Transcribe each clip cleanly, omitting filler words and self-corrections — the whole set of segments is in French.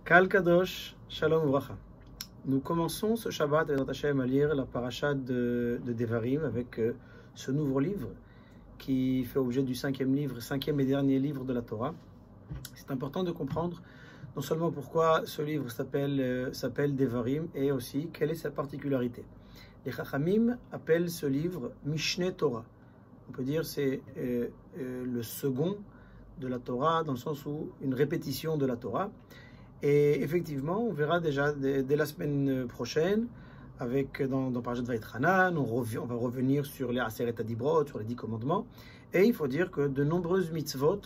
Kal Kadosh, Shalom Uvracha. Nous commençons ce Shabbat avec Hashem à lire la paracha de Devarim avec ce nouveau livre qui fait objet du cinquième et dernier livre de la Torah. C'est important de comprendre non seulement pourquoi ce livre s'appelle Devarim et aussi quelle est sa particularité. Les Chachamim appellent ce livre Mishneh Torah. On peut dire c'est le second de la Torah dans le sens où une répétition de la Torah. Et effectivement, on verra déjà dès la semaine prochaine, dans Parashat Vaïtranan, on va revenir sur les Aseret Adibrot, sur les 10 commandements. Et il faut dire que de nombreuses mitzvot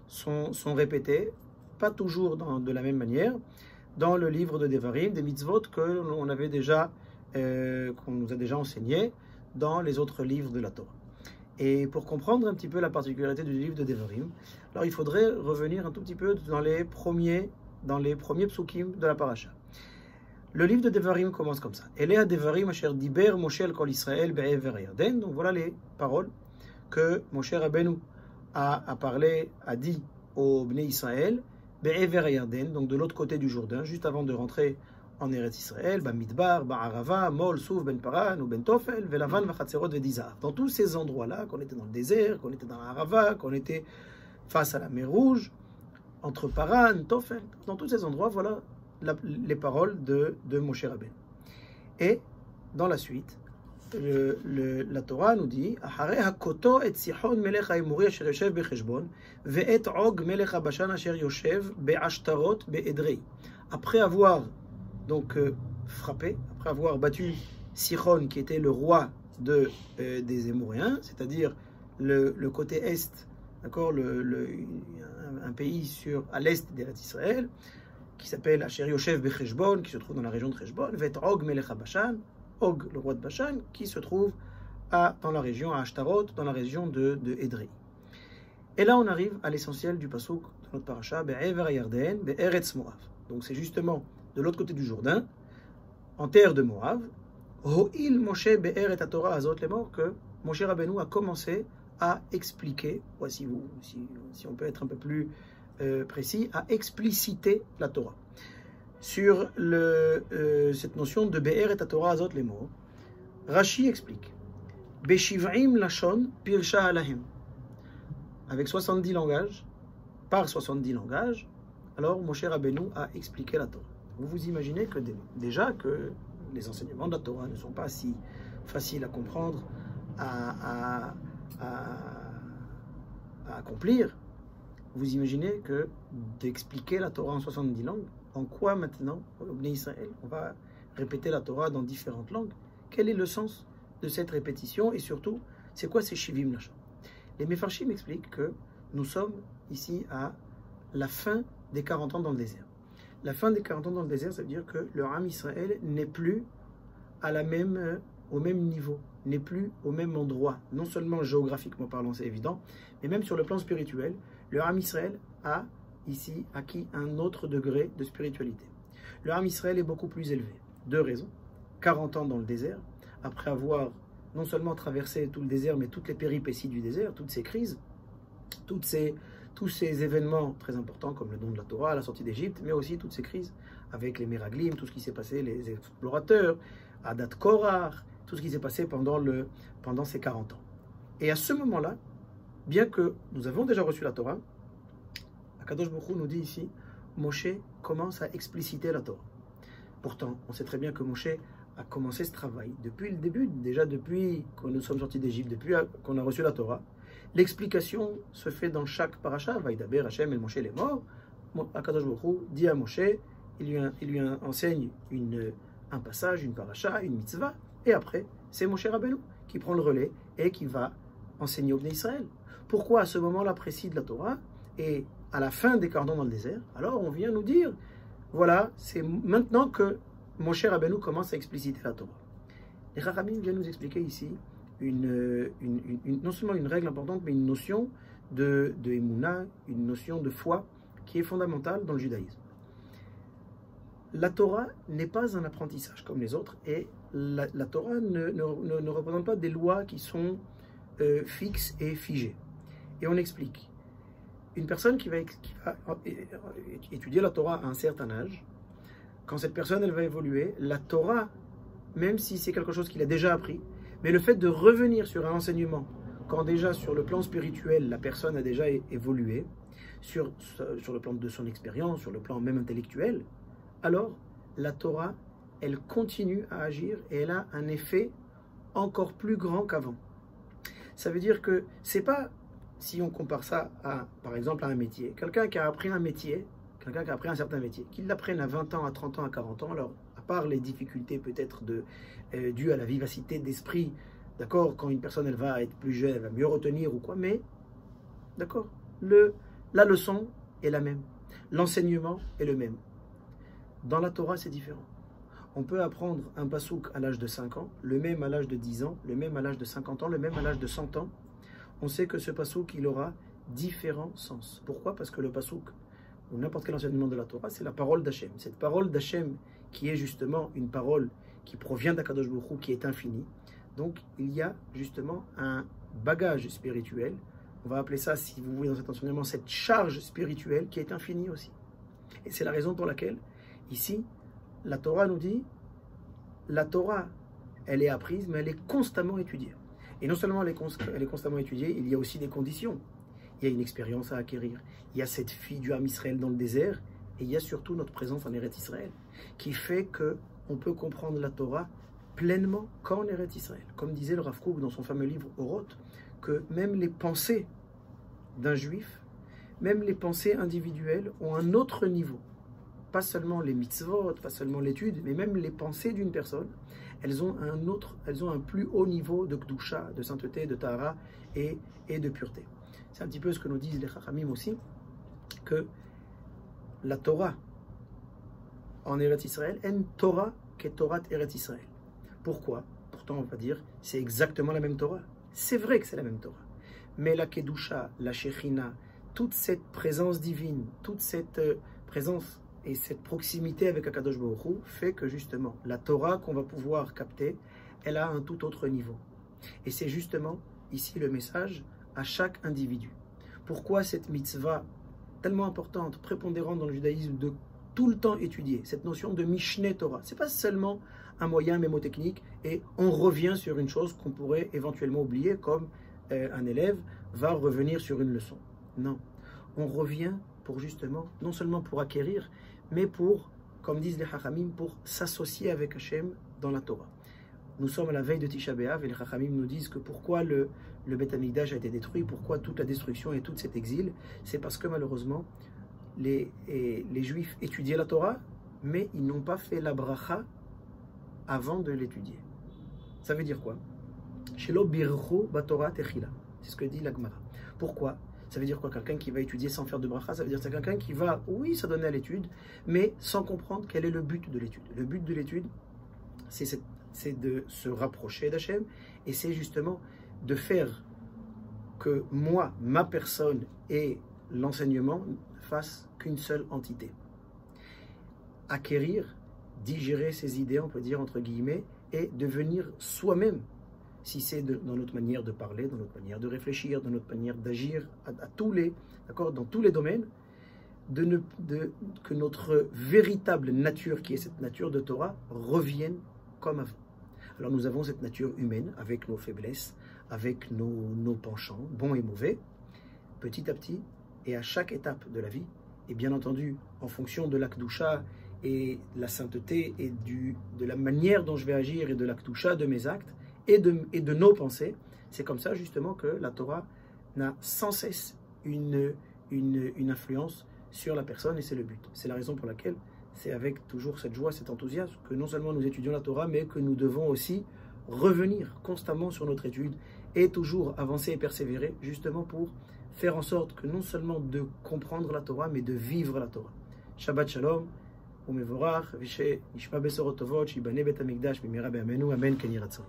sont répétées, pas toujours de la même manière, dans le livre de Devarim, des mitzvot qu'on nous a déjà enseignées dans les autres livres de la Torah. Et pour comprendre un petit peu la particularité du livre de Devarim, alors il faudrait revenir un tout petit peu dans les premiers psukim de la paracha. Le livre de Devarim commence comme ça. Elea Devarim asher diber Moshe el kol Israël be'ever Yarden. Donc voilà les paroles que Moshe Rabbeinu a dit au Bnei Israël be'ever Yarden, donc de l'autre côté du Jourdain, juste avant de rentrer en Eretz Israël, Bamidbar, Ba'arava, Mol, Souf, Ben Paran ou Ben Tofel, Velavan, Vachatzerot, Vedizar. Dans tous ces endroits-là, qu'on était dans le désert, qu'on était dans l'Arava, qu'on était face à la mer Rouge, entre Paran, Tofel, dans tous ces endroits, voilà les paroles de Moshe Rabbeinu. Et dans la suite, la Torah nous dit Ahare hakoto et Sihon melech ha'emori asher yoshev becheshbon ve'et Og melech habashan asher yoshev be'ashtarot be'edrei. Après avoir donc frappé, après avoir battu Sihon, qui était le roi des Émoréens, c'est-à-dire le côté est, d'accord, un pays à l'est d'Eretz Israël, qui s'appelle Asher Yoshev Becheshbon, qui se trouve dans la région de Cheshbon, Vet Og Melech HaBashan, Og, le roi de Bashan, qui se trouve dans la région, à Ashtarot, dans la région de Edrei. Et là, on arrive à l'essentiel du pasuk de notre paracha, Be'ever Yarden, Be'eretz Moav. Donc c'est justement de l'autre côté du Jourdain, en terre de Moav, Ho'il Moshe Be'eret HaTorah Azot Lemor, que Moshe Rabbeinu a commencé à expliquer, si on peut être un peu plus précis, à expliciter la Torah. Sur cette notion de Be'er et Torah Azot Lemor, Rashi explique Beshiv'im Lashon Pirsha Alahem, avec 70 langages, par 70 langages, alors Moshe Rabbeinu a expliqué la Torah. Vous imaginez que déjà que les enseignements de la Torah ne sont pas si faciles à comprendre, à accomplir. Vous imaginez que d'expliquer la Torah en 70 langues, en quoi maintenant, au Bnei Israël, on va répéter la Torah dans différentes langues? Quel est le sens de cette répétition et surtout, c'est quoi ces Shivim Lashon? Les Mefarshim expliquent que nous sommes ici à la fin des 40 ans dans le désert. La fin des 40 ans dans le désert, ça veut dire que le Ham Israël n'est plus au même niveau, n'est plus au même endroit, non seulement géographiquement parlant, c'est évident, mais même sur le plan spirituel, le Ham Israël a ici acquis un autre degré de spiritualité. Le Ham Israël est beaucoup plus élevé. Deux raisons. 40 ans dans le désert, après avoir non seulement traversé tout le désert, mais toutes les péripéties du désert, toutes ces crises, tous ces événements très importants comme le don de la Torah, la sortie d'Égypte, mais aussi toutes ces crises avec les Meraglim, tout ce qui s'est passé, les explorateurs, Adat Korach, tout ce qui s'est passé pendant ces 40 ans. Et à ce moment-là, bien que nous avons déjà reçu la Torah, Akadosh Baruch Hu nous dit ici, Moshe commence à expliciter la Torah. Pourtant, on sait très bien que Moshe a commencé ce travail depuis le début, déjà depuis que nous sommes sortis d'Égypte, depuis qu'on a reçu la Torah. L'explication se fait dans chaque paracha, Vaïdaber Hashem el Moshe les morts. Akadosh Baruch Hu dit à Moshe, il lui enseigne un passage, une paracha, une mitzvah, et après, c'est Moshe Rabbeinu qui prend le relais et qui va enseigner au Bnei Israël. Pourquoi à ce moment-là précis de la Torah et à la fin des 40 ans dans le désert, alors on vient nous dire, voilà, c'est maintenant que Moshe Rabbeinu commence à expliciter la Torah. Les Chachamim viennent nous expliquer ici non seulement une règle importante, mais une notion de Emouna, une notion de foi qui est fondamentale dans le judaïsme. La Torah n'est pas un apprentissage comme les autres et la Torah ne représente pas des lois qui sont fixes et figées. Et on explique. Une personne qui va étudier la Torah à un certain âge, quand cette personne elle va évoluer, la Torah, même si c'est quelque chose qu'il a déjà appris, mais le fait de revenir sur un enseignement, quand déjà sur le plan spirituel, la personne a déjà évolué, sur le plan de son expérience, sur le plan même intellectuel, alors la Torah, elle continue à agir et elle a un effet encore plus grand qu'avant. Ça veut dire que c'est pas, si on compare ça à, par exemple, à un métier, quelqu'un qui a appris un métier, quelqu'un qui a appris un certain métier, qu'il l'apprenne à 20 ans, à 30 ans, à 40 ans, alors, à part les difficultés peut-être dues à la vivacité d'esprit, d'accord, quand une personne, elle va être plus jeune, elle va mieux retenir ou quoi, mais, d'accord, la leçon est la même, l'enseignement est le même. Dans la Torah, c'est différent. On peut apprendre un pasouk à l'âge de 5 ans, le même à l'âge de 10 ans, le même à l'âge de 50 ans, le même à l'âge de 100 ans. On sait que ce pasouk, il aura différents sens. Pourquoi? Parce que le pasouk, ou n'importe quel enseignement de la Torah, c'est la parole d'Hachem. Cette parole d'Hachem qui est justement une parole qui provient d'Akadosh Baruch Hu, qui est infinie. Donc, il y a justement un bagage spirituel. On va appeler ça, si vous voulez, dans cet enseignement, cette charge spirituelle qui est infinie aussi. Et c'est la raison pour laquelle, ici, la Torah nous dit, la Torah, elle est apprise, mais elle est constamment étudiée. Et non seulement elle est constamment étudiée, il y a aussi des conditions. Il y a une expérience à acquérir. Il y a cette fille du Ham Israël dans le désert, et il y a surtout notre présence en Eretz Israël, qui fait qu'on peut comprendre la Torah pleinement qu'en Eretz Israël. Comme disait le Rav Kook dans son fameux livre Oroth, que même les pensées d'un juif, même les pensées individuelles ont un autre niveau. Pas seulement les mitzvot, pas seulement l'étude, mais même les pensées d'une personne, elles ont un plus haut niveau de Kedusha, de sainteté, de Tahara et de pureté. C'est un petit peu ce que nous disent les Chachamim aussi, que la Torah en Eretz Israël, en Torah qu'est Torah Eretz Israël. Pourquoi? Pourtant, on va dire, c'est exactement la même Torah. C'est vrai que c'est la même Torah. Mais la Kedusha, la Shechina, toute cette présence divine, toute cette présence et cette proximité avec Akadosh Baruch Hu fait que justement, la Torah qu'on va pouvoir capter, elle a un tout autre niveau. Et c'est justement ici le message à chaque individu. Pourquoi cette mitzvah tellement importante, prépondérante dans le judaïsme, de tout le temps étudier, cette notion de Mishneh Torah. Ce n'est pas seulement un moyen mémotechnique et on revient sur une chose qu'on pourrait éventuellement oublier, comme un élève va revenir sur une leçon. Non, on revient pour justement, non seulement pour acquérir, mais pour, comme disent les Chachamim, pour s'associer avec Hachem dans la Torah. Nous sommes à la veille de Tisha B'Av et les Chachamim nous disent que pourquoi le Beth Amikdash a été détruit, pourquoi toute la destruction et tout cet exil, c'est parce que malheureusement, les Juifs étudiaient la Torah, mais ils n'ont pas fait la bracha avant de l'étudier. Ça veut dire quoi? Shelo birchu batorah techila. C'est ce que dit la Gemara. Pourquoi? Ça veut dire quoi? Quelqu'un qui va étudier sans faire de bracha, ça veut dire que c'est quelqu'un qui va, oui, s'adonner à l'étude, mais sans comprendre quel est le but de l'étude. Le but de l'étude, c'est de se rapprocher d'Hachem, et c'est justement de faire que moi, ma personne et l'enseignement fassent qu'une seule entité. Acquérir, digérer ces idées, on peut dire entre guillemets, et devenir soi-même, si c'est dans notre manière de parler, dans notre manière de réfléchir, dans notre manière d'agir, dans tous les domaines, que notre véritable nature, qui est cette nature de Torah, revienne comme avant. Alors nous avons cette nature humaine, avec nos faiblesses, avec nos penchants, bons et mauvais, petit à petit, et à chaque étape de la vie, et bien entendu, en fonction de la Kedusha et de la sainteté et de la manière dont je vais agir et de la Kedusha de mes actes et de nos pensées, c'est comme ça justement que la Torah n'a sans cesse une influence sur la personne, et c'est le but. C'est la raison pour laquelle c'est avec toujours cette joie, cet enthousiasme que non seulement nous étudions la Torah, mais que nous devons aussi revenir constamment sur notre étude et toujours avancer et persévérer, justement pour faire en sorte que non seulement de comprendre la Torah, mais de vivre la Torah. Shabbat Shalom, umevorach, vishe nishma besorot tovot, shibane bet hamikdash b'mira b'yameinu, amen, ken yiratzon.